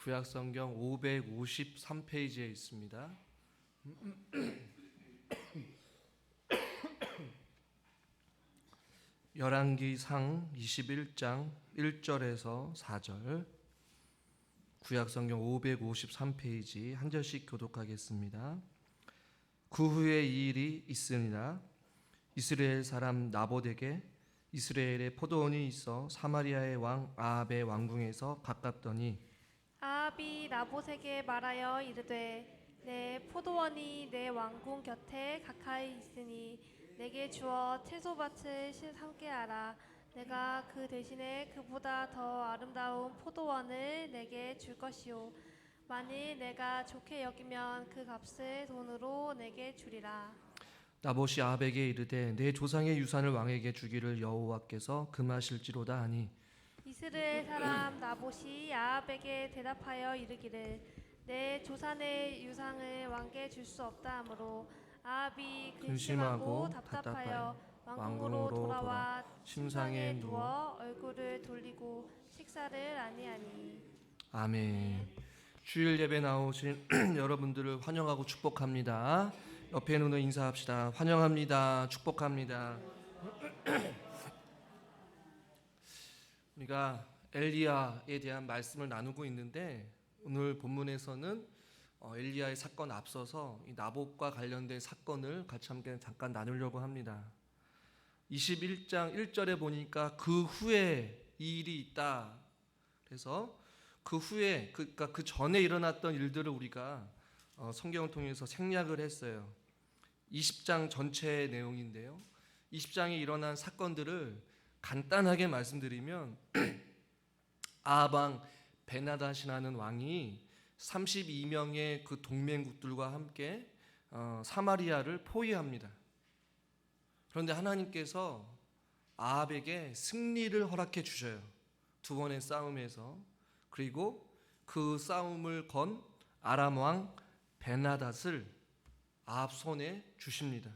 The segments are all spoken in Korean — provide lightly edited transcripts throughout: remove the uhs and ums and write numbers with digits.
구약성경 553페이지에 있습니다. 열왕기상 21장 1절에서 4절, 구약성경 553페이지 한 절씩 교독하겠습니다. 그 후에 이 일이 있으니라. 이스라엘 사람 나봇에게 이스라엘의 포도원이 있어 사마리아의 왕 아합의 왕궁에서 가깝더니 아합이 나봇에게 말하여 이르되 내 포도원이 내 왕궁 곁에 가까이 있으니 내게 주어 채소밭을 심게 하라. 내가 그 대신에 그보다 더 아름다운 포도원을 내게 줄 것이요 만일 내가 좋게 여기면 그 값을 돈으로 내게 주리라. 나봇이 아합에게 이르되 내 조상의 유산을 왕에게 주기를 여호와께서 금하실지로다 하니 이스라엘 사람 나봇이 아합에게 대답하여 이르기를 내 조상의 유산을 왕께 줄 수 없다 하므로 아합이 근심하고 답답하여 왕궁으로 돌아와 침상에 누워 얼굴을 돌리고 식사를 아니하니. 아멘. 주일 예배 나오신 여러분들을 환영하고 축복합니다. 옆에 있는 분들 인사합시다. 환영합니다. 축복합니다. 우리가 엘리야에 대한 말씀을 나누고 있는데 오늘 본문에서는 엘리야의 사건 앞서서 이 나봇과 관련된 사건을 같이 함께 잠깐 나누려고 합니다. 21장 1절에 보니까 그 후에 이 일이 있다. 그래서 그 후에 그러니까 그 전에 일어났던 일들을 우리가 성경을 통해서 생략을 했어요. 20장 전체의 내용인데요. 20장에 일어난 사건들을 간단하게 말씀드리면 아합 왕 베나닷이라는 왕이 32명의 그 동맹국들과 함께 사마리아를 포위합니다. 그런데 하나님께서 아합에게 승리를 허락해 주셔요. 두 번의 싸움에서. 그리고 그 싸움을 건 아람 왕 베나닷을 아합 손에 주십니다.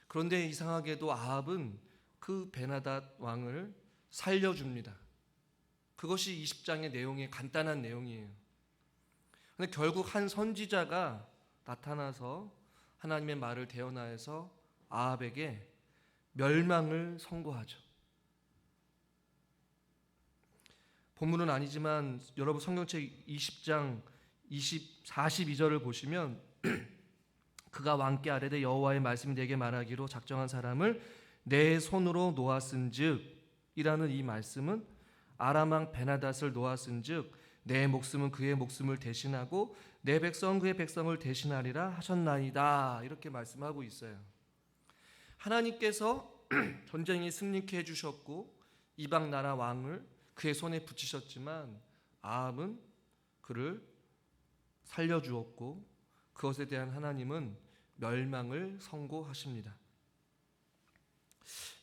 그런데 이상하게도 아합은 그 베나닷 왕을 살려줍니다. 그것이 20장의 내용의 간단한 내용이에요. 그런데 결국 한 선지자가 나타나서 하나님의 말을 대언하여서 아합에게 멸망을 선고하죠. 본문은 아니지만 여러분 성경책 20장 42절을 보시면 그가 왕께 아뢰되 여호와의 말씀이 내게 말하기로 작정한 사람을 내 손으로 놓았은즉 이라는 이 말씀은 아람 왕 베나닷을 놓았은즉 내 목숨은 그의 목숨을 대신하고 내 백성 그의 백성을 대신하리라 하셨나이다. 이렇게 말씀하고 있어요. 하나님께서 전쟁에 승리케 해주셨고 이방 나라 왕을 그의 손에 붙이셨지만 아합은 그를 살려주었고 그것에 대한 하나님은 멸망을 선고하십니다.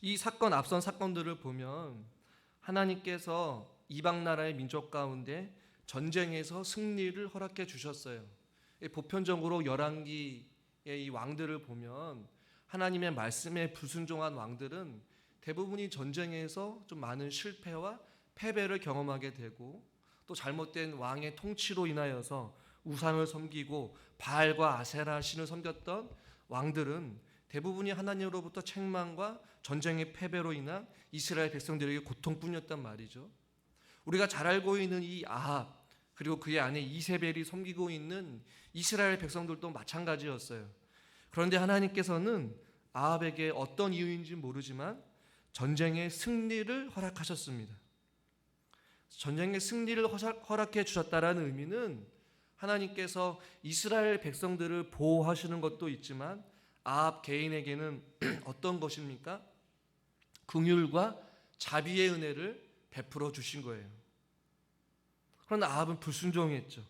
이 사건 앞선 사건들을 보면 하나님께서 이방 나라의 민족 가운데 전쟁에서 승리를 허락해 주셨어요. 보편적으로 열왕기의 이 왕들을 보면 하나님의 말씀에 불순종한 왕들은 대부분이 전쟁에서 좀 많은 실패와 패배를 경험하게 되고 또 잘못된 왕의 통치로 인하여서 우상을 섬기고 바알과 아세라 신을 섬겼던 왕들은 대부분이 하나님으로부터 책망과 전쟁의 패배로 인한 이스라엘 백성들에게 고통뿐이었단 말이죠. 우리가 잘 알고 있는 이 아합 그리고 그의 아내 이세벨이 섬기고 있는 이스라엘 백성들도 마찬가지였어요. 그런데 하나님께서는 아합에게 어떤 이유인지 모르지만 전쟁의 승리를 허락하셨습니다. 전쟁의 승리를 허락해 주셨다라는 의미는 하나님께서 이스라엘 백성들을 보호하시는 것도 있지만 아합 개인에게는 어떤 것입니까? 긍휼과 자비의 은혜를 베풀어 주신 거예요. 그런데 아합은 불순종했죠.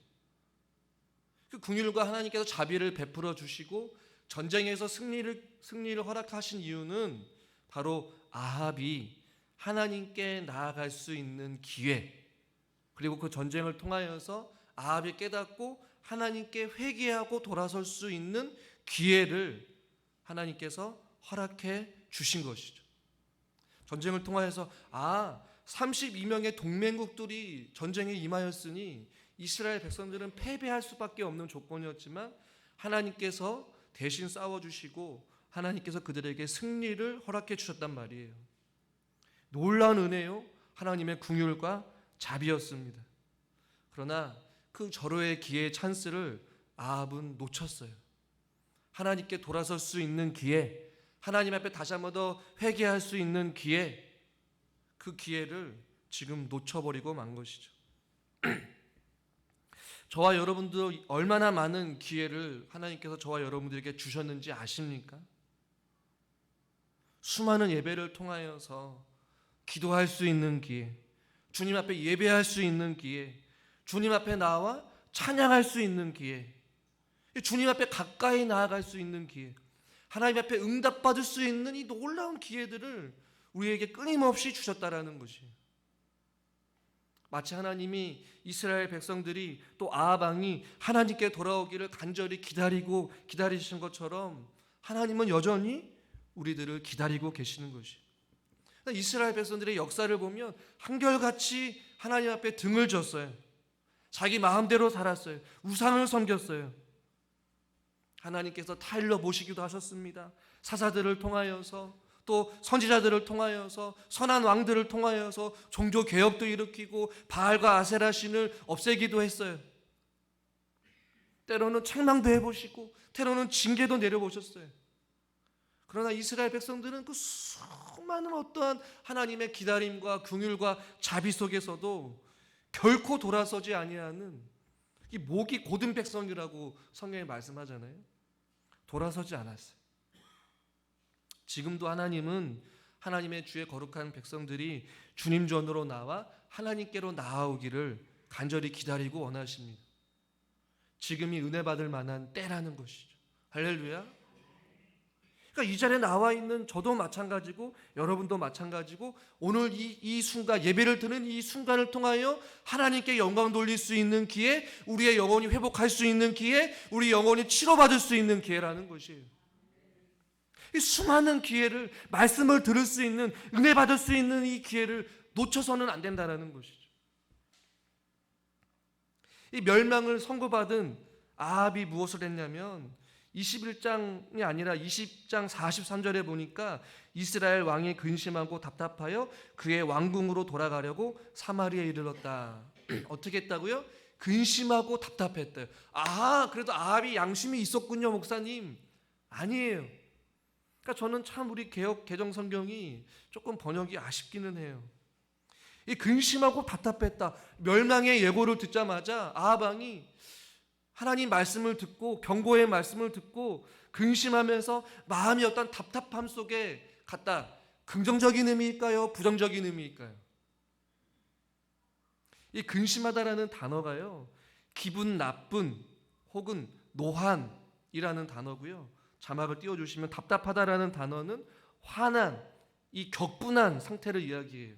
그 긍휼과 하나님께서 자비를 베풀어 주시고 전쟁에서 승리를 허락하신 이유는 바로 아합이 하나님께 나아갈 수 있는 기회, 그리고 그 전쟁을 통하여서 아합이 깨닫고 하나님께 회개하고 돌아설 수 있는 기회를 하나님께서 허락해 주신 것이죠. 전쟁을 통하여서 32명의 동맹국들이 전쟁에 임하였으니 이스라엘 백성들은 패배할 수밖에 없는 조건이었지만 하나님께서 대신 싸워주시고 하나님께서 그들에게 승리를 허락해 주셨단 말이에요. 놀라운 은혜요, 하나님의 긍휼과 자비였습니다. 그러나 그 절호의 기회의 찬스를 아합은 놓쳤어요. 하나님께 돌아설 수 있는 기회, 하나님 앞에 다시 한 번 더 회개할 수 있는 기회, 그 기회를 지금 놓쳐버리고 만 것이죠. 저와 여러분도 얼마나 많은 기회를 하나님께서 저와 여러분들에게 주셨는지 아십니까? 수많은 예배를 통하여서 기도할 수 있는 기회, 주님 앞에 예배할 수 있는 기회, 주님 앞에 나와 찬양할 수 있는 기회, 주님 앞에 가까이 나아갈 수 있는 기회, 하나님 앞에 응답받을 수 있는 이 놀라운 기회들을 우리에게 끊임없이 주셨다라는 것이에요. 마치 하나님이 이스라엘 백성들이 또 아합 왕이 하나님께 돌아오기를 간절히 기다리신 것처럼 하나님은 여전히 우리들을 기다리고 계시는 것이에요. 이스라엘 백성들의 역사를 보면 한결같이 하나님 앞에 등을 졌어요. 자기 마음대로 살았어요. 우상을 섬겼어요. 하나님께서 타일러 모시기도 하셨습니다. 사사들을 통하여서, 또 선지자들을 통하여서, 선한 왕들을 통하여서 종교 개혁도 일으키고 바알과 아세라 신을 없애기도 했어요. 때로는 책망도 해보시고 때로는 징계도 내려보셨어요. 그러나 이스라엘 백성들은 그 수많은 어떠한 하나님의 기다림과 긍휼과 자비 속에서도 결코 돌아서지 아니하는 이 목이 곧은 백성이라고 성경에 말씀하잖아요. 돌아서지 않았어요. 지금도 하나님은 하나님의 주의 거룩한 백성들이 주님 전으로 나와 하나님께로 나아오기를 간절히 기다리고 원하십니다. 지금이 은혜 받을 만한 때라는 것이죠. 할렐루야. 그러니까 이 자리에 나와 있는 저도 마찬가지고 여러분도 마찬가지고 오늘 이 순간, 예배를 드는 이 순간을 통하여 하나님께 영광 돌릴 수 있는 기회, 우리의 영혼이 회복할 수 있는 기회, 우리 영혼이 치료받을 수 있는 기회라는 것이에요. 이 수많은 기회를, 말씀을 들을 수 있는, 은혜 받을 수 있는 이 기회를 놓쳐서는 안 된다는 것이죠. 이 멸망을 선고받은 아합이 무엇을 했냐면 21장이 아니라 20장 43절에 보니까 이스라엘 왕이 근심하고 답답하여 그의 왕궁으로 돌아가려고 사마리아에 이르렀다. 어떻게 했다고요? 근심하고 답답했대요. 그래도 아합이 양심이 있었군요, 목사님. 아니에요. 그러니까 저는 참 우리 개정 성경이 조금 번역이 아쉽기는 해요. 이 근심하고 답답했다. 멸망의 예고를 듣자마자 아합 왕이 하나님 말씀을 듣고 경고의 말씀을 듣고 근심하면서 마음이 어떤 답답함 속에 갔다. 긍정적인 의미일까요? 부정적인 의미일까요? 이 근심하다라는 단어가요, 기분 나쁜 혹은 노한이라는 단어고요. 자막을 띄워주시면 답답하다라는 단어는 화난, 이 격분한 상태를 이야기해요.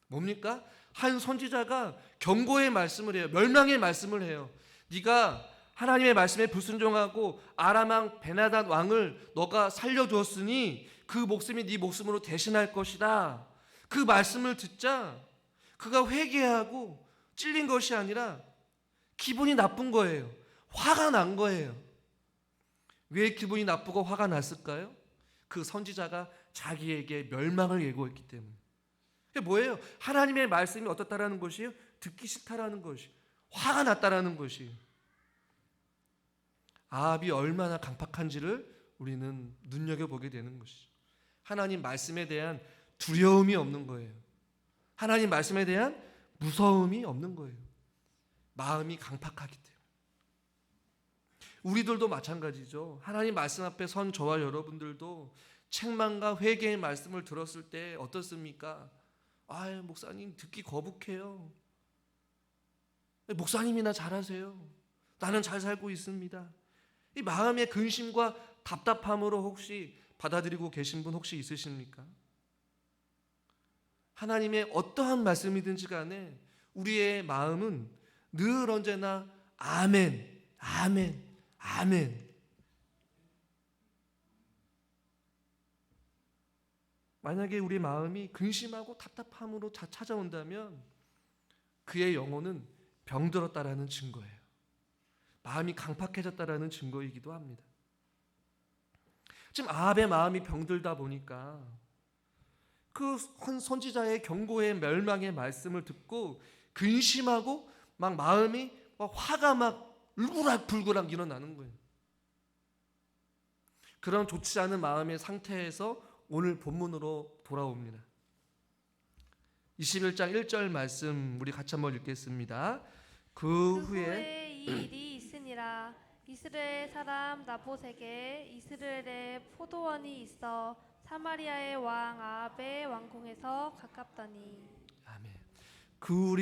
뭡니까? 한 선지자가 경고의 말씀을 해요. 멸망의 말씀을 해요. 네가 하나님의 말씀에 불순종하고 아람 왕 베나단 왕을 너가 살려두었으니 그 목숨이 네 목숨으로 대신할 것이다. 그 말씀을 듣자 그가 회개하고 찔린 것이 아니라 기분이 나쁜 거예요. 화가 난 거예요. 왜 기분이 나쁘고 화가 났을까요? 그 선지자가 자기에게 멸망을 예고했기 때문에. 그게 뭐예요? 하나님의 말씀이 어떻다라는 것이에요? 듣기 싫다라는 것이, 화가 났다라는 것이. 아합이 얼마나 강팍한지를 우리는 눈여겨보게 되는 것이죠. 하나님 말씀에 대한 두려움이 없는 거예요. 하나님 말씀에 대한 무서움이 없는 거예요. 마음이 강팍하기 때문에. 우리들도 마찬가지죠. 하나님 말씀 앞에 선 저와 여러분들도 책망과 회개의 말씀을 들었을 때 어떻습니까? 목사님 듣기 거북해요. 목사님이나 잘하세요. 나는 잘 살고 있습니다. 이 마음의 근심과 답답함으로 혹시 받아들이고 계신 분 혹시 있으십니까? 하나님의 어떠한 말씀이든지 간에 우리의 마음은 늘 언제나 아멘, 아멘, 아멘. 만약에 우리 마음이 근심하고 답답함으로 찾아온다면 그의 영혼은 병들었다라는 증거예요. 마음이 강팍해졌다라는 증거이기도 합니다. 지금 아합의 마음이 병들다 보니까 그 선지자의 경고의 멸망의 말씀을 듣고 근심하고 막 마음이 막 화가 막 울그락불그락 일어나는 거예요. 그런 좋지 않은 마음의 상태에서 오늘 본문으로 돌아옵니다. 21장 1절 말씀 우리 같이 한번 읽겠습니다. 그 후에 이 일이 있으니라. 이스라엘 사람 나봇에게 이스라엘의 포도원이 있어 사마리아의 왕 아합의 왕궁에서 가깝더니. 아멘. 그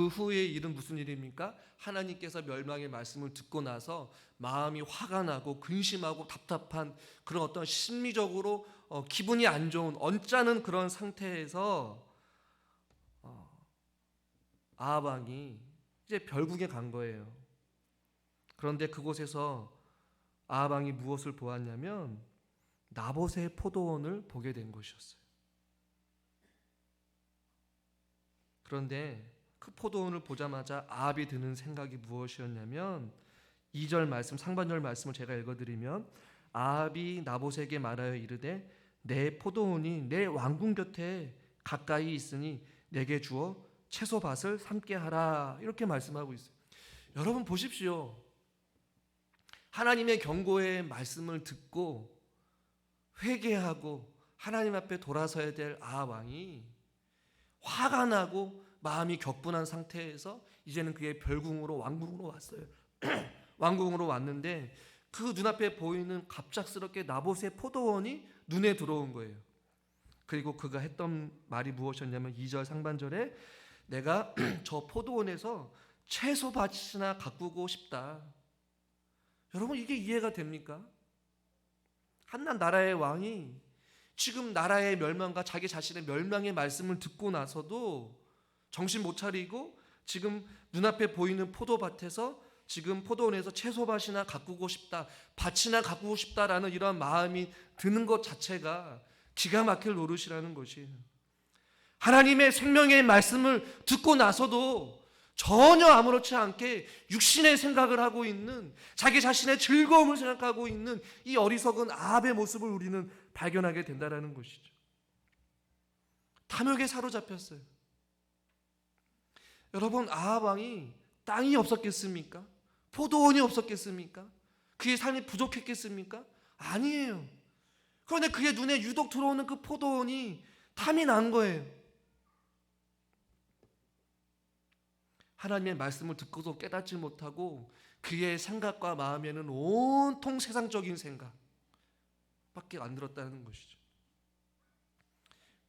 후의 일은 무슨 일입니까? 하나님께서 멸망의 말씀을 듣고 나서 마음이 화가 나고 근심하고 답답한 그런 어떤 심리적으로 기분이 안 좋은 언짢은 그런 상태에서 아합 왕이 이제 별국에 간 거예요. 그런데 그곳에서 아합 왕이 무엇을 보았냐면 나봇의 포도원을 보게 된 것이었어요. 그런데 그 포도원을 보자마자 아합이 드는 생각이 무엇이었냐면 2절 말씀 상반절 말씀을 제가 읽어드리면 아합이 나봇에게 말하여 이르되 내 포도원이 내 왕궁 곁에 가까이 있으니 내게 주어 채소밭을 삼게 하라 이렇게 말씀하고 있어요. 여러분 보십시오. 하나님의 경고의 말씀을 듣고 회개하고 하나님 앞에 돌아서야 될 아합 왕이 화가 나고 마음이 격분한 상태에서 이제는 그의 별궁으로 왕궁으로 왔어요. 왕궁으로 왔는데 그 눈앞에 보이는 갑작스럽게 나봇의 포도원이 눈에 들어온 거예요. 그리고 그가 했던 말이 무엇이었냐면 2절 상반절에 내가 저 포도원에서 채소밭이나 가꾸고 싶다. 여러분 이게 이해가 됩니까? 한낱 나라의 왕이 지금 나라의 멸망과 자기 자신의 멸망의 말씀을 듣고 나서도 정신 못 차리고 지금 눈앞에 보이는 포도밭에서 지금 포도원에서 채소밭이나 가꾸고 싶다, 밭이나 가꾸고 싶다라는 이런 마음이 드는 것 자체가 기가 막힐 노릇이라는 것이 하나님의 생명의 말씀을 듣고 나서도 전혀 아무렇지 않게 육신의 생각을 하고 있는 자기 자신의 즐거움을 생각하고 있는 이 어리석은 아합의 모습을 우리는 발견하게 된다는 것이죠. 탐욕에 사로잡혔어요. 여러분 아합 왕이 땅이 없었겠습니까? 포도원이 없었겠습니까? 그의 삶이 부족했겠습니까? 아니에요. 그런데 그의 눈에 유독 들어오는 그 포도원이 탐이 난 거예요. 하나님의 말씀을 듣고도 깨닫지 못하고 그의 생각과 마음에는 온통 세상적인 생각밖에 안 들었다는 것이죠.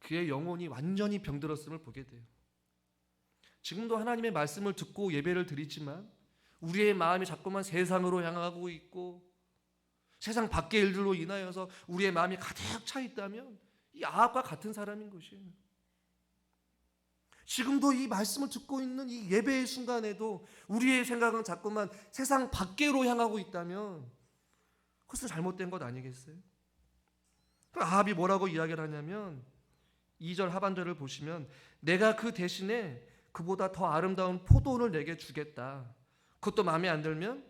그의 영혼이 완전히 병들었음을 보게 돼요. 지금도 하나님의 말씀을 듣고 예배를 드리지만 우리의 마음이 자꾸만 세상으로 향하고 있고 세상 밖의 일들로 인하여서 우리의 마음이 가득 차 있다면 이 아합과 같은 사람인 것이에요. 지금도 이 말씀을 듣고 있는 이 예배의 순간에도 우리의 생각은 자꾸만 세상 밖으로 향하고 있다면 그것은 잘못된 것 아니겠어요? 아합이 뭐라고 이야기를 하냐면 2절 하반절을 보시면 내가 그 대신에 그보다 더 아름다운 포도원을 내게 주겠다. 그것도 마음에 안 들면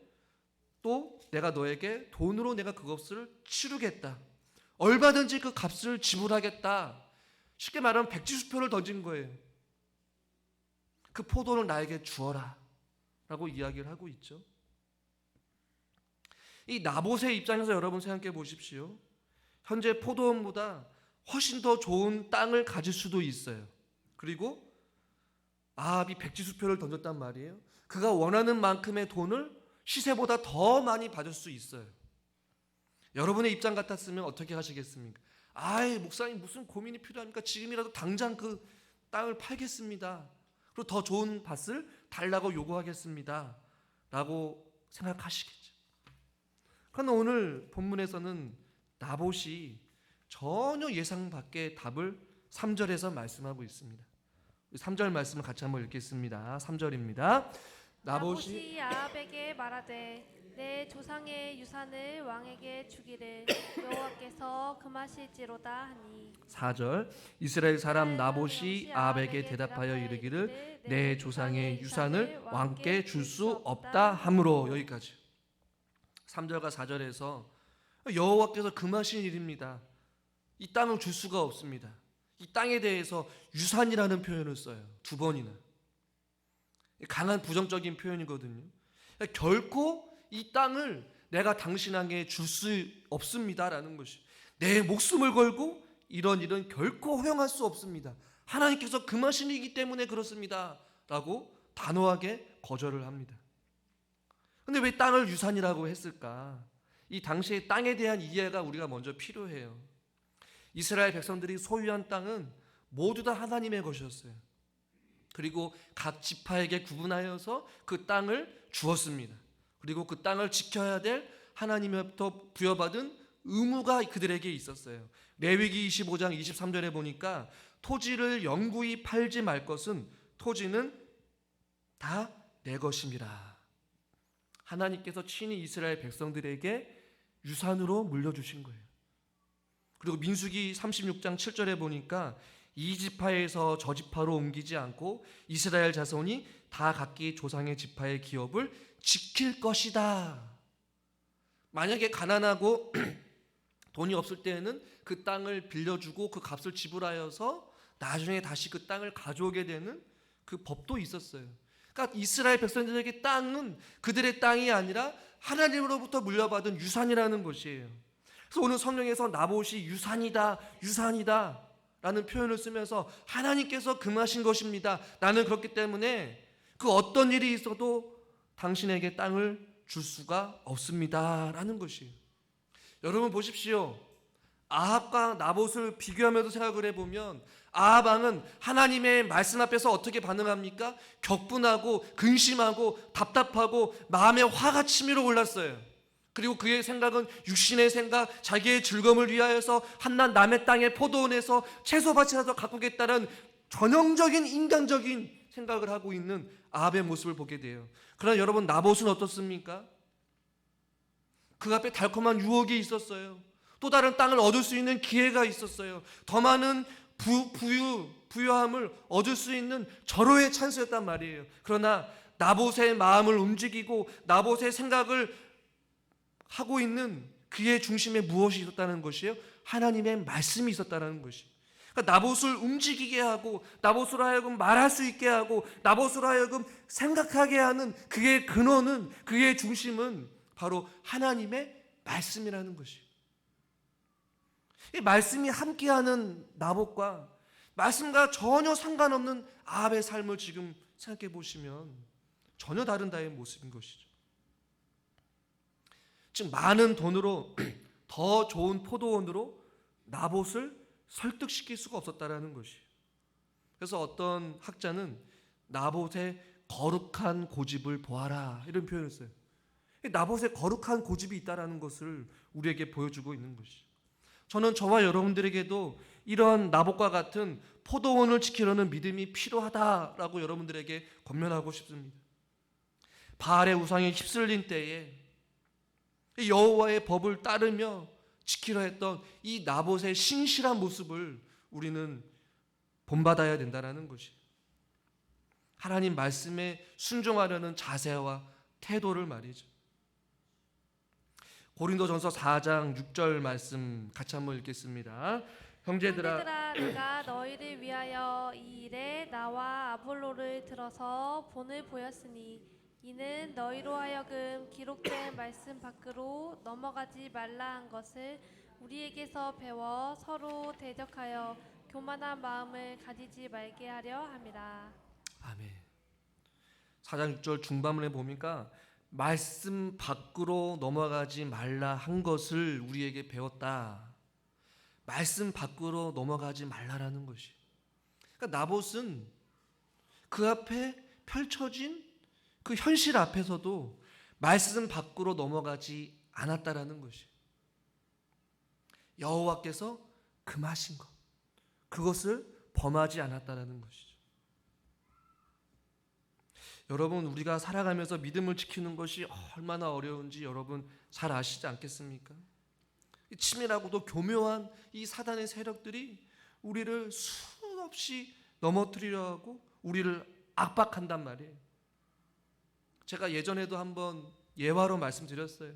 또 내가 너에게 돈으로 내가 그것을 치르겠다. 얼마든지 그 값을 지불하겠다. 쉽게 말하면 백지수표를 던진 거예요. 그 포도를 나에게 주어라 라고 이야기를 하고 있죠. 이 나봇의 입장에서 여러분 생각해 보십시오. 현재 포도원보다 훨씬 더 좋은 땅을 가질 수도 있어요. 그리고 아합이 백지수표를 던졌단 말이에요. 그가 원하는 만큼의 돈을 시세보다 더 많이 받을 수 있어요. 여러분의 입장 같았으면 어떻게 하시겠습니까? 아이 목사님 무슨 고민이 필요합니까? 지금이라도 당장 그 땅을 팔겠습니다. 그리고 더 좋은 밭을 달라고 요구하겠습니다. 라고 생각하시겠죠. 그러나 오늘 본문에서는 나봇이 전혀 예상 밖의 답을 3절에서 말씀하고 있습니다. 3절 말씀을 같이 한번 읽겠습니다. 3절입니다. 나봇이 아합에게 말하되 내 조상의 유산을 왕에게 주기를 여호와께서 금하실지로다 하니 4절 이스라엘 사람 나봇이 아합에게 대답하여 이르기를 내 조상의 유산을 왕께 줄 수 없다 하므로. 여기까지. 3절과 4절에서 여호와께서 금하신 일입니다. 이 땅을 줄 수가 없습니다. 이 땅에 대해서 유산이라는 표현을 써요. 2번이나. 강한 부정적인 표현이거든요. 결코 이 땅을 내가 당신에게 줄 수 없습니다라는 것이, 내 목숨을 걸고 이런 일은 결코 허용할 수 없습니다. 하나님께서 금하신 일이기 때문에 그렇습니다 라고 단호하게 거절을 합니다. 근데 왜 땅을 유산이라고 했을까? 이 당시의 땅에 대한 이해가 우리가 먼저 필요해요. 이스라엘 백성들이 소유한 땅은 모두 다 하나님의 것이었어요. 그리고 각 지파에게 구분하여서 그 땅을 주었습니다. 그리고 그 땅을 지켜야 될 하나님으로부터 부여받은 의무가 그들에게 있었어요. 레위기 25장 23절에 보니까 토지를 영구히 팔지 말 것은 토지는 다 내 것입니다. 하나님께서 친히 이스라엘 백성들에게 유산으로 물려주신 거예요. 그리고 민수기 36장 7절에 보니까 이 지파에서 저 지파로 옮기지 않고 이스라엘 자손이 다 각기 조상의 지파의 기업을 지킬 것이다. 만약에 가난하고 돈이 없을 때에는 그 땅을 빌려주고 그 값을 지불하여서 나중에 다시 그 땅을 가져오게 되는 그 법도 있었어요. 그러니까 이스라엘 백성들에게 땅은 그들의 땅이 아니라 하나님으로부터 물려받은 유산이라는 것이에요. 그래서 오늘 성경에서 나봇이 유산이다 라는 표현을 쓰면서 하나님께서 금하신 것입니다. 나는 그렇기 때문에 그 어떤 일이 있어도 당신에게 땅을 줄 수가 없습니다 라는 것이에요. 여러분 보십시오. 아합과 나봇을 비교하면서 생각을 해보면 아합 왕은 하나님의 말씀 앞에서 어떻게 반응합니까? 격분하고 근심하고 답답하고 마음에 화가 치밀어 올랐어요. 그리고 그의 생각은 육신의 생각, 자기의 즐거움을 위하여서 한낱 남의 땅의 포도원에서 채소밭이라도 가꾸겠다는 전형적인 인간적인 생각을 하고 있는 아합의 모습을 보게 돼요. 그러나 여러분 나봇은 어떻습니까? 그 앞에 달콤한 유혹이 있었어요. 또 다른 땅을 얻을 수 있는 기회가 있었어요. 더 많은 부유함을 얻을 수 있는 절호의 찬스였단 말이에요. 그러나 나봇의 마음을 움직이고 나봇의 생각을 하고 있는 그의 중심에 무엇이 있었다는 것이에요? 하나님의 말씀이 있었다는 것이. 그러니까 나봇을 움직이게 하고 나봇으로 하여금 말할 수 있게 하고 나봇으로 하여금 생각하게 하는 그의 근원은, 그의 중심은 바로 하나님의 말씀이라는 것이에요. 이 말씀이 함께하는 나봇과 말씀과 전혀 상관없는 아합의 삶을 지금 생각해 보시면 전혀 다른 나의 모습인 것이죠. 즉 많은 돈으로 더 좋은 포도원으로 나봇을 설득시킬 수가 없었다라는 것이에요. 그래서 어떤 학자는 나봇의 거룩한 고집을 보아라 이런 표현을 써요. 나봇의 거룩한 고집이 있다라는 것을 우리에게 보여주고 있는 것이죠. 저는 저와 여러분들에게도 이런 나봇과 같은 포도원을 지키려는 믿음이 필요하다라고 여러분들에게 권면하고 싶습니다. 바알의 우상에 휩쓸린 때에 여호와의 법을 따르며 지키려 했던 이 나봇의 신실한 모습을 우리는 본받아야 된다는 것이, 하나님 말씀에 순종하려는 자세와 태도를 말이죠. 고린도전서 4장 6절 말씀 같이 한번 읽겠습니다. 형제들아 내가 너희를 위하여 이 일에 나와 아볼로를 들어서 본을 보였으니 이는 너희로 하여금 기록된 말씀 밖으로 넘어가지 말라 한 것을 우리에게서 배워 서로 대적하여 교만한 마음을 가지지 말게 하려 함이라. 아멘. 4장 6절 중반문에 보니까 말씀 밖으로 넘어가지 말라 한 것을 우리에게 배웠다. 말씀 밖으로 넘어가지 말라라는 것이. 그러니까 나봇은 그 앞에 펼쳐진 그 현실 앞에서도 말씀 밖으로 넘어가지 않았다라는 것이. 여호와께서 금하신 것, 그것을 범하지 않았다라는 것이죠. 여러분, 우리가 살아가면서 믿음을 지키는 것이 얼마나 어려운지 여러분 잘 아시지 않겠습니까? 치밀하고도 교묘한 이 사단의 세력들이 우리를 수없이 넘어뜨리려 하고 우리를 압박한단 말이에요. 제가 예전에도 한번 예화로 말씀드렸어요.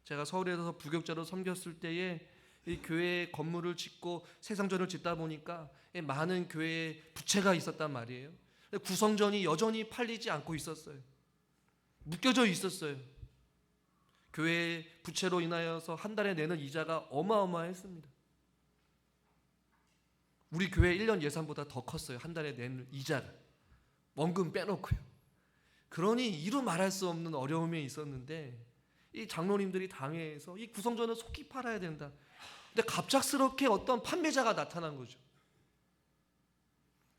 제가 서울에서 부교육자로 섬겼을 때에 이 교회 건물을 짓고 세상전을 짓다 보니까 많은 교회에 부채가 있었단 말이에요. 구성전이 여전히 팔리지 않고 있었어요. 묶여져 있었어요. 교회 부채로 인하여서 한 달에 내는 이자가 어마어마했습니다. 우리 교회 1년 예산보다 더 컸어요. 한 달에 내는 이자가. 원금 빼놓고요. 그러니 이루 말할 수 없는 어려움이 있었는데 이 장로님들이 당회에서 이 구성전을 속히 팔아야 된다. 근데 갑작스럽게 어떤 판매자가 나타난 거죠.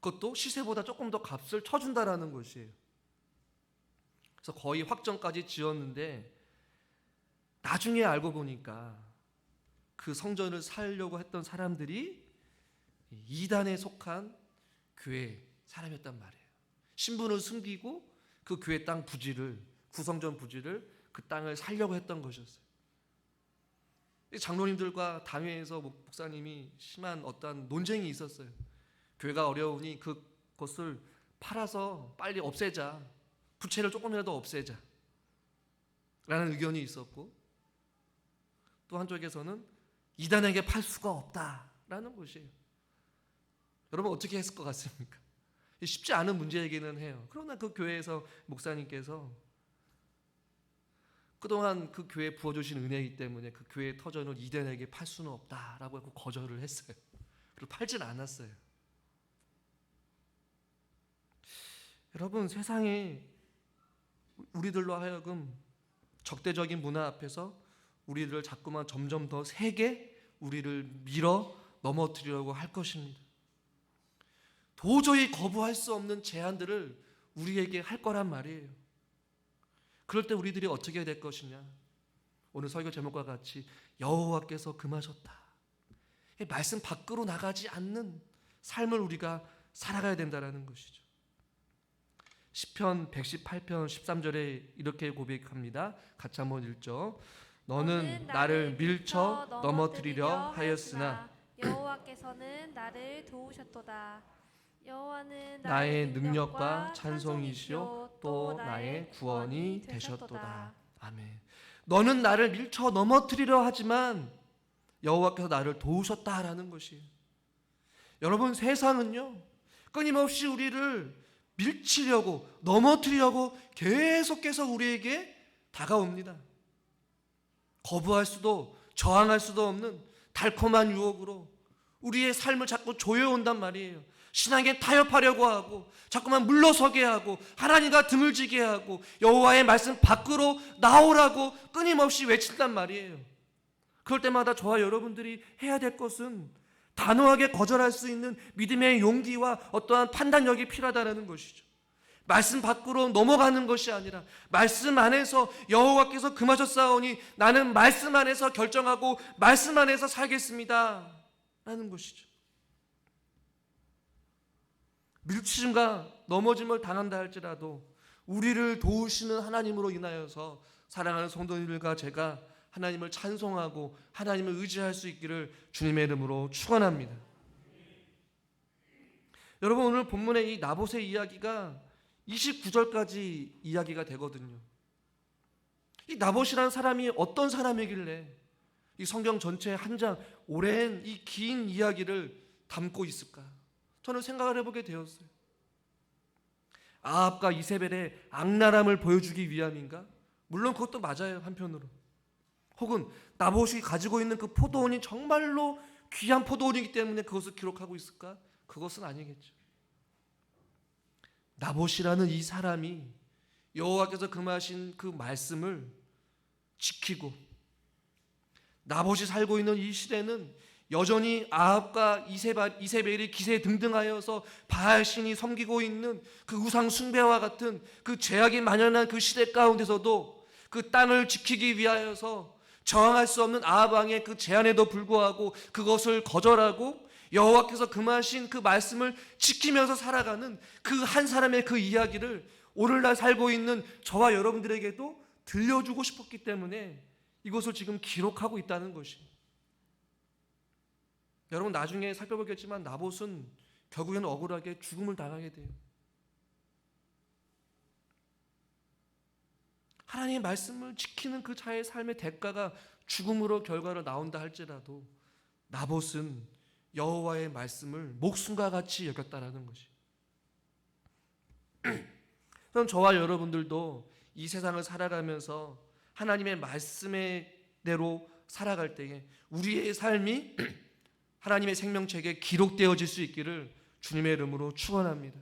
그것도 시세보다 조금 더 값을 쳐준다라는 것이에요. 그래서 거의 확정까지 지었는데 나중에 알고 보니까 그 성전을 사려고 했던 사람들이 이단에 속한 교회 사람이었단 말이에요. 신분을 숨기고 그 교회 땅 부지를, 구성전 부지를, 그 땅을 살려고 했던 것이었어요. 장로님들과 당회에서 목사님이 심한 어떤 논쟁이 있었어요. 교회가 어려우니 그것을 팔아서 빨리 없애자, 부채를 조금이라도 없애자 라는 의견이 있었고, 또 한쪽에서는 이단에게 팔 수가 없다라는 것이에요. 여러분 어떻게 했을 것 같습니까? 쉽지 않은 문제이기는 해요. 그러나 그 교회에서 목사님께서 그동안 그 교회에 부어주신 은혜이기 때문에 그 교회의 터전을 이단에게 팔 수는 없다라고 하고 거절을 했어요. 그리고 팔진 않았어요. 여러분, 세상에 우리들로 하여금 적대적인 문화 앞에서 우리를 자꾸만 점점 더 세게 우리를 밀어 넘어뜨리려고 할 것입니다. 도저히 거부할 수 없는 제안들을 우리에게 할 거란 말이에요. 그럴 때 우리들이 어떻게 될 것이냐? 오늘 설교 제목과 같이 여호와께서 금하셨다. 말씀 밖으로 나가지 않는 삶을 우리가 살아가야 된다는 것이죠. 시편 118편 13절에 이렇게 고백합니다. 같이 한번 읽죠. 너는 나를 밀쳐 넘어뜨리려 하였으나 여호와께서는 나를 도우셨도다. 여호와는 나의 능력과 찬송이시요 또 나의 구원이 되셨도다. 아멘. 너는 나를 밀쳐 넘어뜨리려 하지만 여호와께서 나를 도우셨다라는 것이에요. 여러분, 세상은요 끊임없이 우리를 밀치려고 넘어뜨리려고 계속해서 우리에게 다가옵니다. 거부할 수도 저항할 수도 없는 달콤한 유혹으로 우리의 삶을 자꾸 조여온단 말이에요. 신앙에 타협하려고 하고 자꾸만 물러서게 하고 하나님과 등을 지게 하고 여호와의 말씀 밖으로 나오라고 끊임없이 외친단 말이에요. 그럴 때마다 저와 여러분들이 해야 될 것은 단호하게 거절할 수 있는 믿음의 용기와 어떠한 판단력이 필요하다는 것이죠. 말씀 밖으로 넘어가는 것이 아니라 말씀 안에서 여호와께서 금하셨사오니 나는 말씀 안에서 결정하고 말씀 안에서 살겠습니다 라는 것이죠. 밀치심과 넘어짐을 당한다 할지라도 우리를 도우시는 하나님으로 인하여서 사랑하는 성도님들과 제가 하나님을 찬송하고 하나님을 의지할 수 있기를 주님의 이름으로 축원합니다. 여러분, 오늘 본문의 이 나봇의 이야기가 29절까지 이야기가 되거든요. 이 나봇이라는 사람이 어떤 사람이길래 이 성경 전체 한 장 오랜 이 긴 이야기를 담고 있을까? 저는 생각을 해보게 되었어요. 아합과 이세벨의 악랄함을 보여주기 위함인가? 물론 그것도 맞아요, 한편으로. 혹은 나봇이 가지고 있는 그 포도원이 정말로 귀한 포도원이기 때문에 그것을 기록하고 있을까? 그것은 아니겠죠. 나봇이라는 이 사람이 여호와께서 금하신 그 말씀을 지키고 나봇이 살고 있는 이 시대는 여전히 아합과 이세벨이 기세등등하여서 바알신이 섬기고 있는 그 우상 숭배와 같은 그 죄악이 만연한 그 시대 가운데서도 그 땅을 지키기 위하여서 저항할 수 없는 아합 왕의 그 제안에도 불구하고 그것을 거절하고 여호와께서 금하신 그 말씀을 지키면서 살아가는 그 한 사람의 그 이야기를 오늘날 살고 있는 저와 여러분들에게도 들려주고 싶었기 때문에 이것을 지금 기록하고 있다는 것이. 여러분 나중에 살펴보겠지만 나봇은 결국에는 억울하게 죽음을 당하게 돼요. 하나님의 말씀을 지키는 그 자의 삶의 대가가 죽음으로 결과로 나온다 할지라도 나봇은 여호와의 말씀을 목숨과 같이 여겼다라는 것이. 그럼 저와 여러분들도 이 세상을 살아가면서 하나님의 말씀대로 살아갈 때에 우리의 삶이 하나님의 생명책에 기록되어질 수 있기를 주님의 이름으로 축원합니다.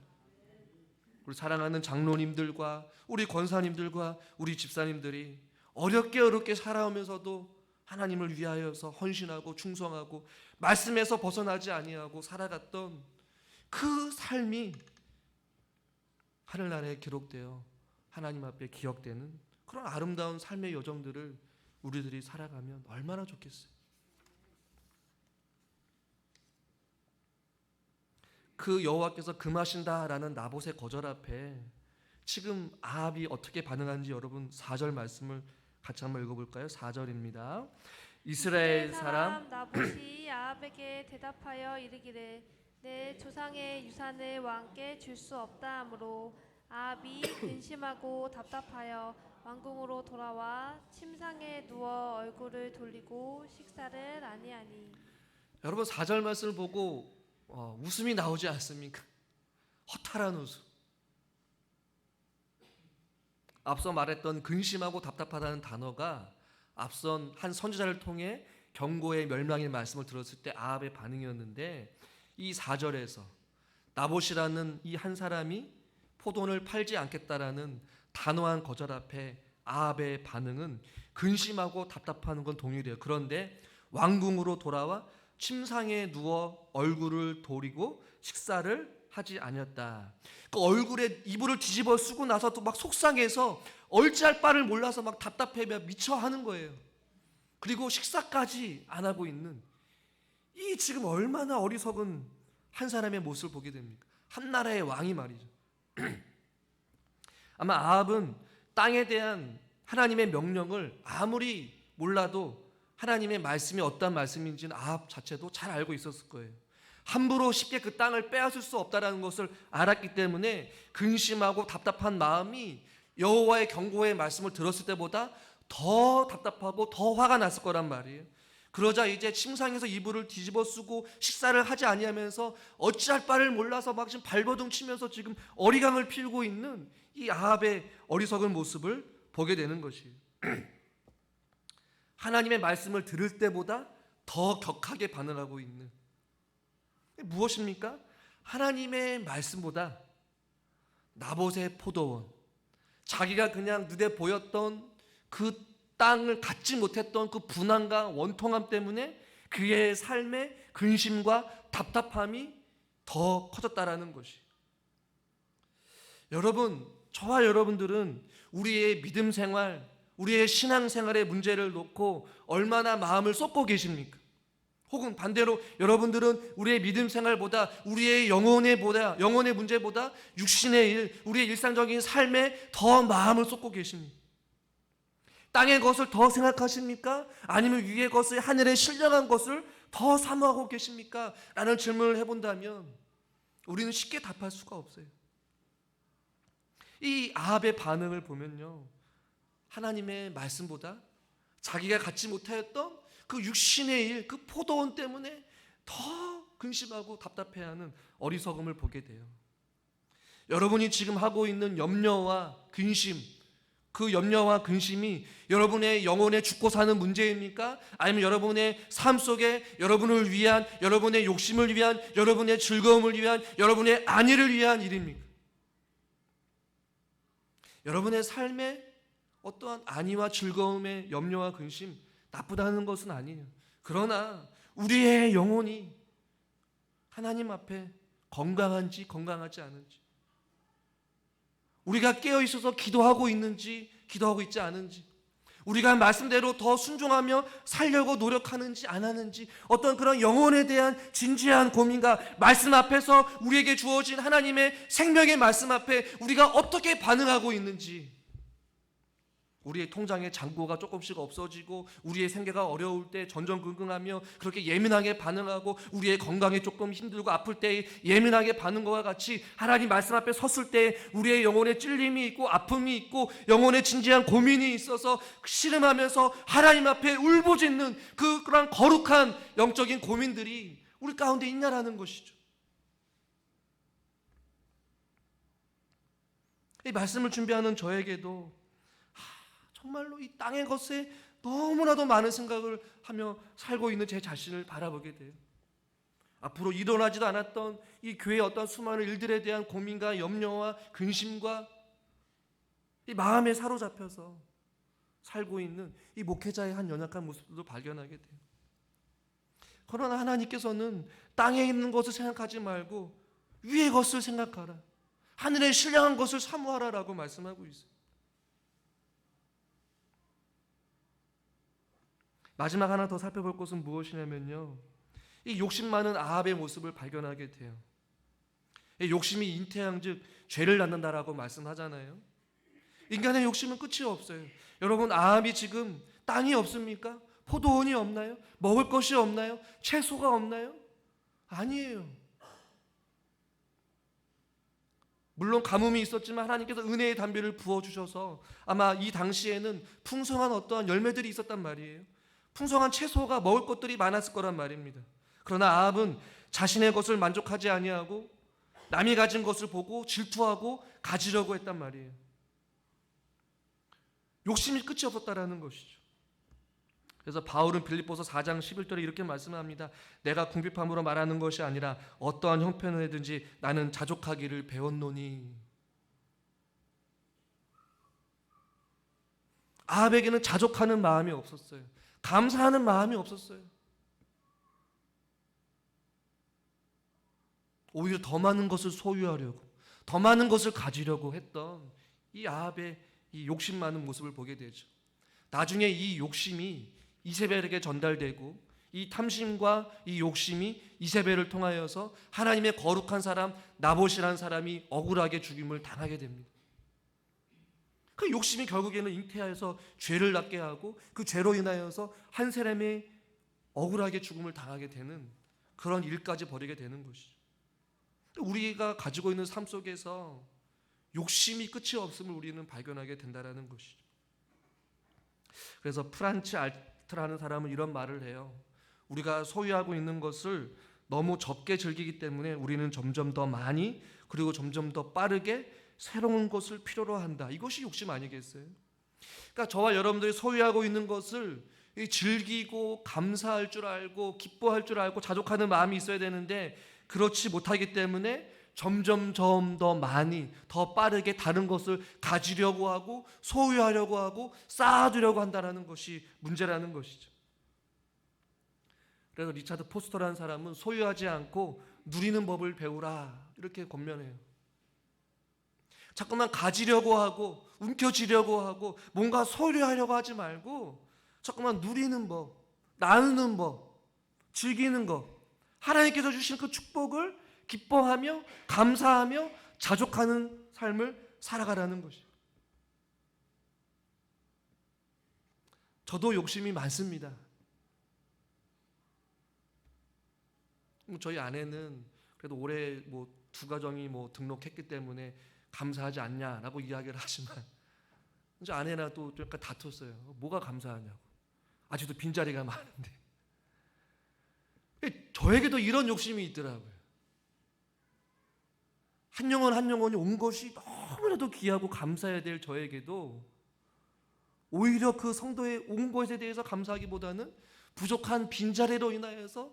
우리 사랑하는 장로님들과 우리 권사님들과 우리 집사님들이 어렵게 살아오면서도 하나님을 위하여서 헌신하고 충성하고 말씀에서 벗어나지 아니하고 살아갔던 그 삶이 하늘나라에 기록되어 하나님 앞에 기억되는 그런 아름다운 삶의 여정들을 우리들이 살아가면 얼마나 좋겠어요. 그 여호와께서 금하신다라는 나봇의 거절 앞에 지금 아합이 어떻게 반응하는지 여러분 4절 말씀을 같이 한번 읽어볼까요? 4절입니다. 이스라엘 사람 나봇이 아합에게 대답하여 이르기를 내 조상의 유산을 왕께 줄 수 없다 하므로 아합이 근심하고 답답하여 왕궁으로 돌아와 침상에 누워 얼굴을 돌리고 식사를 아니하니. 여러분 4절 말씀을 보고 웃음이 나오지 않습니까? 허탈한 웃음. 앞서 말했던 근심하고 답답하다는 단어가 앞선 한 선지자를 통해 경고의 멸망의 말씀을 들었을 때 아합의 반응이었는데 이 4절에서 나봇이라는 이 한 사람이 포도원을 팔지 않겠다라는 단호한 거절 앞에 아합의 반응은 근심하고 답답한 건 동일해요. 그런데 왕궁으로 돌아와 침상에 누워 얼굴을 돌이고 식사를 하지 아니었다. 그 얼굴에 이불을 뒤집어 쓰고 나서 또 막 속상해서 어찌할 바를 몰라서 막 답답해 미쳐 하는 거예요. 그리고 식사까지 안 하고 있는 이 지금 얼마나 어리석은 한 사람의 모습을 보게 됩니까? 한 나라의 왕이 말이죠. 아마 아합은 땅에 대한 하나님의 명령을 아무리 몰라도 하나님의 말씀이 어떤 말씀인지는 아합 자체도 잘 알고 있었을 거예요. 함부로 쉽게 그 땅을 빼앗을 수 없다는 것을 알았기 때문에 근심하고 답답한 마음이 여호와의 경고의 말씀을 들었을 때보다 더 답답하고 더 화가 났을 거란 말이에요. 그러자 이제 침상에서 이불을 뒤집어 쓰고 식사를 하지 아니하면서 어찌할 바를 몰라서 막 지금 발버둥 치면서 지금 어리광을 피우고 있는 이 아합의 어리석은 모습을 보게 되는 것이에요. 하나님의 말씀을 들을 때보다 더 격하게 반응하고 있는 무엇입니까? 하나님의 말씀보다 나봇의 포도원, 자기가 그냥 눈에 보였던 그 땅을 갖지 못했던 그 분함과 원통함 때문에 그의 삶의 근심과 답답함이 더 커졌다라는 것이. 여러분, 저와 여러분들은 우리의 믿음 생활, 우리의 신앙 생활의 문제를 놓고 얼마나 마음을 쏟고 계십니까? 혹은 반대로 여러분들은 우리의 믿음 생활보다 우리의 영혼의 문제보다 육신의 일, 우리의 일상적인 삶에 더 마음을 쏟고 계십니까? 땅의 것을 더 생각하십니까? 아니면 위의 것을, 하늘에 신령한 것을 더 사모하고 계십니까? 라는 질문을 해본다면 우리는 쉽게 답할 수가 없어요. 이 아합의 반응을 보면요, 하나님의 말씀보다 자기가 갖지 못하였던 그 육신의 일, 그 포도원 때문에 더 근심하고 답답해하는 어리석음을 보게 돼요. 여러분이 지금 하고 있는 염려와 근심, 그 염려와 근심이 여러분의 영혼에 죽고 사는 문제입니까? 아니면 여러분의 삶 속에 여러분을 위한, 여러분의 욕심을 위한, 여러분의 즐거움을 위한, 여러분의 안위를 위한 일입니까? 여러분의 삶에 어떠한 안위와 즐거움의 염려와 근심 나쁘다는 것은 아니에요. 그러나 우리의 영혼이 하나님 앞에 건강한지 건강하지 않은지, 우리가 깨어 있어서 기도하고 있는지 기도하고 있지 않은지, 우리가 말씀대로 더 순종하며 살려고 노력하는지 안 하는지, 어떤 그런 영혼에 대한 진지한 고민과 말씀 앞에서 우리에게 주어진 하나님의 생명의 말씀 앞에 우리가 어떻게 반응하고 있는지, 우리의 통장에 잔고가 조금씩 없어지고 우리의 생계가 어려울 때 전전긍긍하며 그렇게 예민하게 반응하고 우리의 건강에 조금 힘들고 아플 때 예민하게 반응한 것과 같이 하나님 말씀 앞에 섰을 때 우리의 영혼에 찔림이 있고 아픔이 있고 영혼에 진지한 고민이 있어서 씨름하면서 하나님 앞에 울부짖는 그런 거룩한 영적인 고민들이 우리 가운데 있냐라는 것이죠. 이 말씀을 준비하는 저에게도 정말로 이 땅의 것에 너무나도 많은 생각을 하며 살고 있는 제 자신을 바라보게 돼요. 앞으로 일어나지도 않았던 이 교회의 어떤 수많은 일들에 대한 고민과 염려와 근심과 이 마음에 사로잡혀서 살고 있는 이 목회자의 한 연약한 모습도 발견하게 돼요. 그러나 하나님께서는 땅에 있는 것을 생각하지 말고 위의 것을 생각하라, 하늘의 신령한 것을 사모하라라고 말씀하고 있어요. 마지막 하나 더 살펴볼 것은 무엇이냐면요, 이 욕심 많은 아합의 모습을 발견하게 돼요. 이 욕심이 잉태한즉 죄를 낳는다라고 말씀하잖아요. 인간의 욕심은 끝이 없어요. 여러분, 아합이 지금 땅이 없습니까? 포도원이 없나요? 먹을 것이 없나요? 채소가 없나요? 아니에요. 물론 가뭄이 있었지만 하나님께서 은혜의 담비를 부어주셔서 아마 이 당시에는 풍성한 어떠한 열매들이 있었단 말이에요. 풍성한 채소가 먹을 것들이 많았을 거란 말입니다. 그러나 아합은 자신의 것을 만족하지 아니하고 남이 가진 것을 보고 질투하고 가지려고 했단 말이에요. 욕심이 끝이 없었다라는 것이죠. 그래서 바울은 빌립보서 4장 11절에 이렇게 말씀합니다. 내가 궁핍함으로 말하는 것이 아니라 어떠한 형편이든지 나는 자족하기를 배웠노니. 아합에게는 자족하는 마음이 없었어요. 감사하는 마음이 없었어요. 오히려 더 많은 것을 소유하려고, 더 많은 것을 가지려고 했던 이 아합의 이 욕심 많은 모습을 보게 되죠. 나중에 이 욕심이 이세벨에게 전달되고 이 탐심과 이 욕심이 이세벨을 통하여서 하나님의 거룩한 사람 나봇이라는 사람이 억울하게 죽임을 당하게 됩니다. 그 욕심이 결국에는 잉태하여서 죄를 낳게 하고 그 죄로 인하여서 한 사람이 억울하게 죽음을 당하게 되는 그런 일까지 벌이게 되는 것이죠. 우리가 가지고 있는 삶 속에서 욕심이 끝이 없음을 우리는 발견하게 된다는 것이죠. 그래서 프란츠 알트라는 사람은 이런 말을 해요. 우리가 소유하고 있는 것을 너무 적게 즐기기 때문에 우리는 점점 더 많이 그리고 점점 더 빠르게 새로운 것을 필요로 한다. 이것이 욕심 아니겠어요? 그러니까 저와 여러분들이 소유하고 있는 것을 즐기고 감사할 줄 알고 기뻐할 줄 알고 자족하는 마음이 있어야 되는데 그렇지 못하기 때문에 점점 더 많이 더 빠르게 다른 것을 가지려고 하고 소유하려고 하고 쌓아두려고 한다는 것이 문제라는 것이죠. 그래서 리차드 포스터라는 사람은 소유하지 않고 누리는 법을 배우라 이렇게 권면해요. 자꾸만 가지려고 하고 움켜쥐려고 하고 뭔가 소유하려고 하지 말고 자꾸만 누리는 법, 나누는 법, 즐기는 것, 하나님께서 주신 그 축복을 기뻐하며 감사하며 자족하는 삶을 살아가라는 것이에요. 저도 욕심이 많습니다. 저희 아내는 그래도 올해 두 가정이 등록했기 때문에 감사하지 않냐라고 이야기를 하지만 이제 아내나 또 약간 다퉜어요. 뭐가 감사하냐고. 아직도 빈자리가 많은데. 저에게도 이런 욕심이 있더라고요. 한 영혼이 온 것이 너무나도 귀하고 감사해야 될 저에게도 오히려 그 성도의 온 것에 대해서 감사하기보다는 부족한 빈자리로 인하여서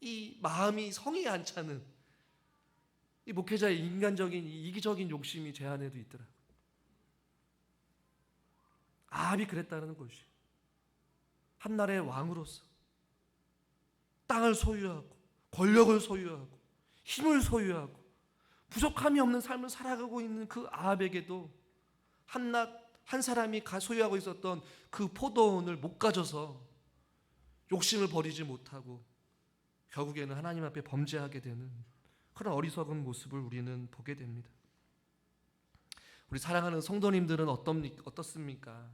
이 마음이 성이 안 차는 이 목회자의 인간적인 이기적인 욕심이 제 안에도 있더라고요. 아합이 그랬다는 것이 한나라의 왕으로서 땅을 소유하고 권력을 소유하고 힘을 소유하고 부족함이 없는 삶을 살아가고 있는 그 아합에게도 한낱 한 사람이 소유하고 있었던 그 포도원을 못 가져서 욕심을 버리지 못하고 결국에는 하나님 앞에 범죄하게 되는 그런 어리석은 모습을 우리는 보게 됩니다. 우리 사랑하는 성도님들은 어떻습니까?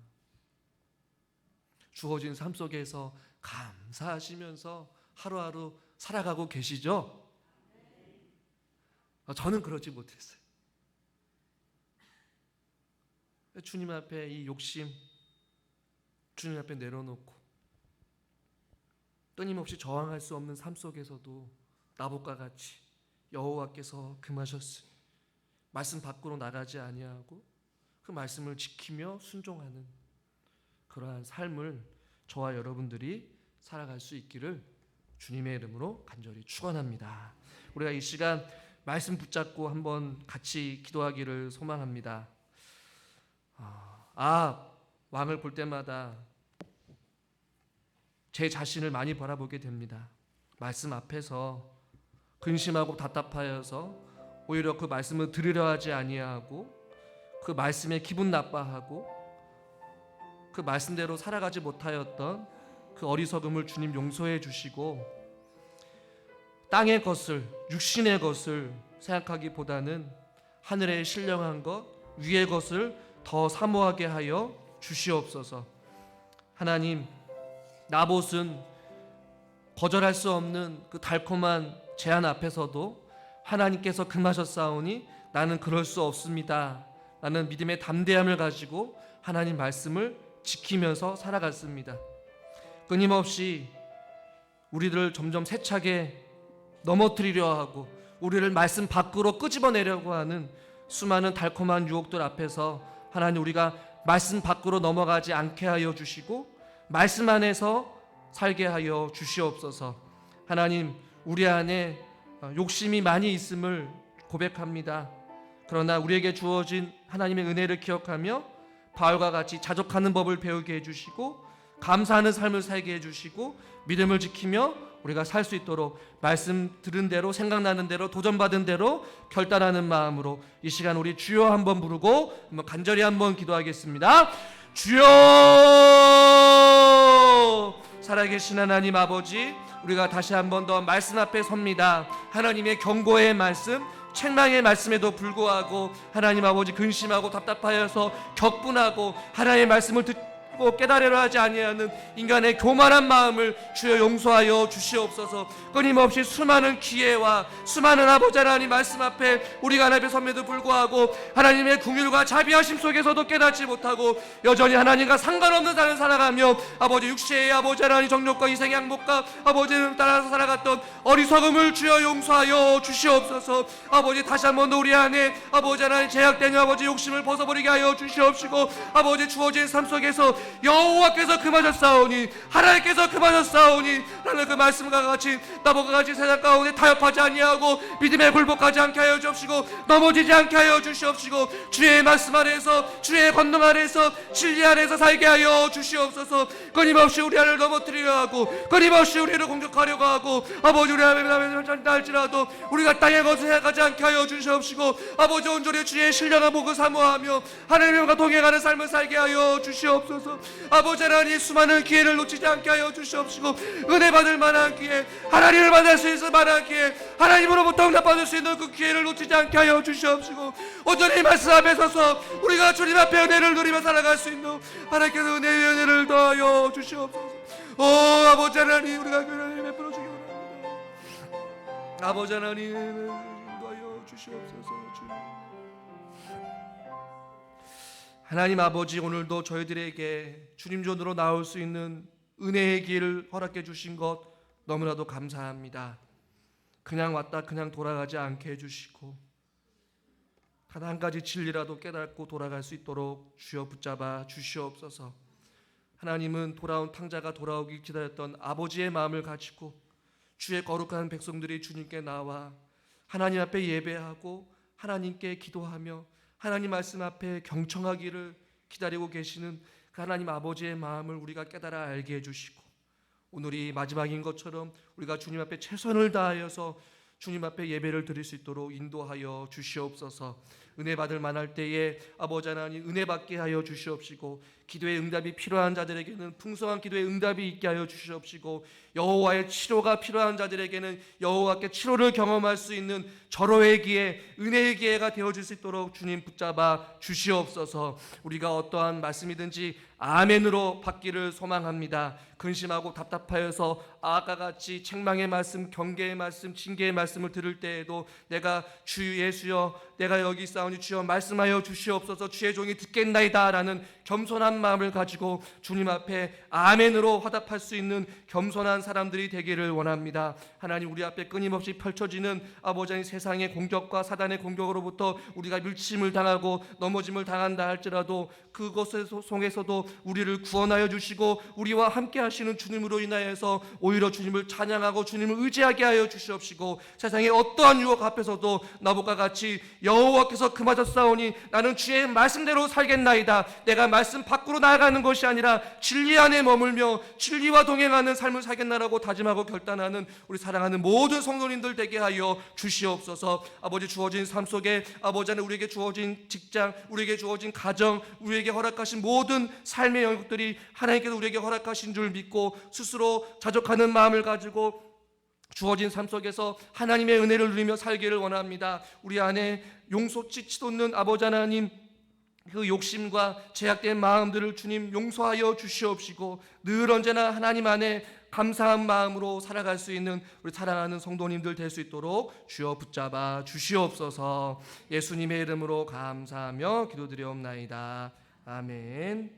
주어진 삶 속에서 감사하시면서 하루하루 살아가고 계시죠? 저는 그러지 못했어요. 주님 앞에 이 욕심 주님 앞에 내려놓고 끊임없이 저항할 수 없는 삶 속에서도 나봇과 같이 여호와께서 금하셨으니 말씀 밖으로 나가지 아니하고 그 말씀을 지키며 순종하는 그러한 삶을 저와 여러분들이 살아갈 수 있기를 주님의 이름으로 간절히 축원합니다. 우리가 이 시간 말씀 붙잡고 한번 같이 기도하기를 소망합니다. 왕을 볼 때마다 제 자신을 많이 바라보게 됩니다. 말씀 앞에서 근심하고 답답하여서 오히려 그 말씀을 들으려 하지 아니하고 그 말씀에 기분 나빠하고 그 말씀대로 살아가지 못하였던 그 어리석음을 주님 용서해 주시고 땅의 것을 육신의 것을 생각하기보다는 하늘의 신령한 것 위의 것을 더 사모하게 하여 주시옵소서. 하나님, 나봇은 거절할 수 없는 그 달콤한 제안 앞에서도 하나님께서 금하셨사오니 나는 그럴 수 없습니다. 나는 믿음의 담대함을 가지고 하나님 말씀을 지키면서 살아갔습니다. 끊임없이 우리를 점점 세차게 넘어뜨리려 하고 우리를 말씀 밖으로 끄집어내려고 하는 수많은 달콤한 유혹들 앞에서 하나님 우리가 말씀 밖으로 넘어가지 않게 하여 주시고 말씀 안에서 살게 하여 주시옵소서. 하나님, 우리 안에 욕심이 많이 있음을 고백합니다. 그러나 우리에게 주어진 하나님의 은혜를 기억하며 바울과 같이 자족하는 법을 배우게 해주시고 감사하는 삶을 살게 해주시고 믿음을 지키며 우리가 살 수 있도록 말씀 들은 대로 생각나는 대로 도전받은 대로 결단하는 마음으로 이 시간 우리 주여 한번 부르고 한번 간절히 한번 기도하겠습니다. 주여! 살아계신 하나님 아버지, 우리가 다시 한번 더 말씀 앞에 섭니다. 하나님의 경고의 말씀, 책망의 말씀에도 불구하고 하나님 아버지 근심하고 답답하여서 격분하고 하나님의 말씀을 듣고 깨달으려 하지 아니하는 인간의 교만한 마음을 주여 용서하여 주시옵소서. 끊임없이 수많은 기회와 수많은 아버지 하나님 말씀 앞에 우리가 하나님의 섭에도 불구하고 하나님의 긍휼과 자비하심 속에서도 깨닫지 못하고 여전히 하나님과 상관없는 삶을 살아가며 아버지 육체의 아버지 하나님 정욕과 이생의 행복과 아버지를 따라서 살아갔던 어리석음을 주여 용서하여 주시옵소서. 아버지 다시 한번 더 우리 안에 아버지 하나님 제약된 아버지 욕심을 벗어버리게 하여 주시옵시고 아버지 주어진 삶 속에서 여호와께서 금하셨사오니 하나님께서 금하셨사오니 라는 그 말씀과 같이 나보고 같이 세상 가운데 타협하지 아니하고 믿음에 굴복하지 않게 하여 주옵시고 넘어지지 않게 하여 주시옵시고 주의 말씀 안에서 주의 권능 안에서 진리 안에서 살게 하여 주시옵소서. 끊임없이 우리 안을 넘어뜨리려 하고 끊임없이 우리를 공격하려고 하고 아버지 우리 안에 찬다 할지라도 우리가 땅의 것을 생각하지 않게 하여 주시옵시고 아버지 온전히 주의 신령한 복을 사모하며 하나님과 동행하는 삶을 살게 하여 주시옵소서. 아버지 하나님 수많은 기회를 놓치지 않게 하여 주시옵시고 은혜 받을 만한 기회 하나님을 만날 수 있을 만한 기회 하나님으로부터 응답받을 수 있는 그 기회를 놓치지 않게 하여 주시옵시고 온전히 말씀 앞에 서서 우리가 주님 앞에 은혜를 누리며 살아갈 수 있는 하나님께서 은혜의 은혜를 더하여 주시옵소서. 오 아버지 하나님 우리가 그 은혜를 베풀어 주기 원합니다. 아버지 하나님 인도하여 주시옵소서. 주님 하나님 아버지 오늘도 저희들에게 주님 존으로 나올 수 있는 은혜의 길을 허락해 주신 것 너무나도 감사합니다. 그냥 왔다 그냥 돌아가지 않게 해주시고 단 한 가지 진리라도 깨닫고 돌아갈 수 있도록 주여 붙잡아 주시옵소서. 하나님은 돌아온 탕자가 돌아오길 기다렸던 아버지의 마음을 가지고 주의 거룩한 백성들이 주님께 나와 하나님 앞에 예배하고 하나님께 기도하며 하나님 말씀 앞에 경청하기를 기다리고 계시는 그 하나님 아버지의 마음을 우리가 깨달아 알게 해주시고 오늘이 마지막인 것처럼 우리가 주님 앞에 최선을 다하여서 주님 앞에 예배를 드릴 수 있도록 인도하여 주시옵소서. 은혜 받을 만할 때에 아버지 하나님 은혜 받게 하여 주시옵시고, 기도의 응답이 필요한 자들에게는 풍성한 기도의 응답이 있게 하여 주시옵시고, 여호와의 치료가 필요한 자들에게는 여호와께 치료를 경험할 수 있는 절호의 기회, 은혜의 기회가 되어질 수 있도록 주님 붙잡아 주시옵소서. 우리가 어떠한 말씀이든지 아멘으로 받기를 소망합니다. 근심하고 답답하여서 아까 같이 책망의 말씀, 경계의 말씀, 징계의 말씀을 들을 때에도 내가 주 예수여 내가 여기 있사오니 주여 말씀하여 주시옵소서, 주의 종이 듣겠나이다 라는 겸손한 마음을 가지고 주님 앞에 아멘으로 화답할 수 있는 겸손한 사람들이 되기를 원합니다. 하나님, 우리 앞에 끊임없이 펼쳐지는 아버지 하나님 세상의 공격과 사단의 공격으로부터 우리가 밀침을 당하고 넘어짐을 당한다 할지라도 그것을 속에서도 우리를 구원하여 주시고 우리와 함께 하시는 주님으로 인하여서 오히려 주님을 찬양하고 주님을 의지하게 하여 주시옵시고, 세상의 어떠한 유혹 앞에서도 나보다 같이 여호와께서 금하셨사오니 나는 주의 말씀대로 살겠나이다, 내가 말씀 밖으로 나아가는 것이 아니라 진리 안에 머물며 진리와 동행하는 삶을 살겠나라고 다짐하고 결단하는 우리 사랑하는 모든 성도님들 되게 하여 주시옵소서. 아버지, 주어진 삶 속에 아버지 하나님 우리에게 주어진 직장, 우리에게 주어진 가정, 우리에게 허락하신 모든 삶의 영역들이 하나님께서 우리에게 허락하신 줄 믿고 스스로 자족하는 마음을 가지고 주어진 삶 속에서 하나님의 은혜를 누리며 살기를 원합니다. 우리 안에 용서치 치솟는 아버지 하나님, 그 욕심과 제약된 마음들을 주님 용서하여 주시옵시고, 늘 언제나 하나님 안에 감사한 마음으로 살아갈 수 있는 우리 사랑하는 성도님들 될 수 있도록 주여 붙잡아 주시옵소서. 예수님의 이름으로 감사하며 기도드리옵나이다. 아멘.